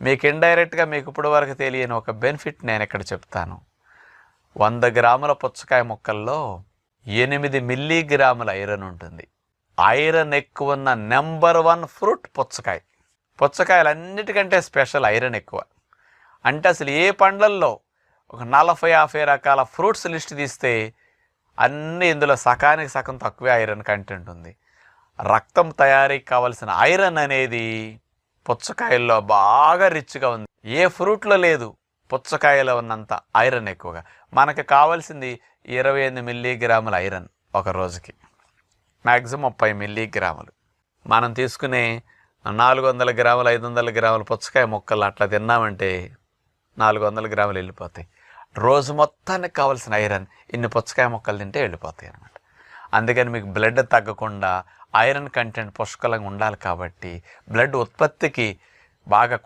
మీకు ఇండైరెక్ట్గా మీకు ఇప్పుడు వరకు తెలియని ఒక బెనిఫిట్ నేను ఇక్కడ చెప్తాను. 100 గ్రాముల పుచ్చకాయ ముక్కల్లో 8 మిల్లీగ్రాముల ఐరన్ ఉంటుంది. ఐరన్ ఎక్కువ ఉన్న నెంబర్ 1 ఫ్రూట్ పుచ్చకాయ. పుచ్చకాయలన్నిటికంటే స్పెషల్ ఐరన్ ఎక్కువ. అంటే అసలు ఏ పండ్లల్లో ఒక 40-50 రకాల ఫ్రూట్స్ లిస్ట్ తీస్తే అన్నీ ఇందులో సగానికి సగం తక్కువే ఐరన్ కంటెంట్ ఉంది. రక్తం తయారీకి కావలసిన ఐరన్ అనేది పుచ్చకాయల్లో బాగా రిచ్గా ఉంది. ఏ ఫ్రూట్లో లేదు, పుచ్చకాయలో ఉన్నంత ఐరన్ ఎక్కువగా. మనకు కావాల్సింది 28 మిల్లీగ్రాముల ఐరన్ ఒక రోజుకి, మ్యాక్సిమం 30 మిల్లీగ్రాములు. మనం తీసుకునే 400 గ్రాములు 500 గ్రాముల పుచ్చకాయ ముక్కలు అట్లా తిన్నామంటే 400 గ్రాములు వెళ్ళిపోతాయి. రోజు మొత్తానికి కావాల్సిన ఐరన్ ఇన్ని పుచ్చకాయ ముక్కలు తింటే వెళ్ళిపోతాయి అన్నమాట. అందుకని మీకు బ్లడ్ తగ్గకుండా ఐరన్ కంటెంట్ పుష్కలంగా ఉండాలి. కాబట్టి బ్లడ్ ఉత్పత్తికి బాగా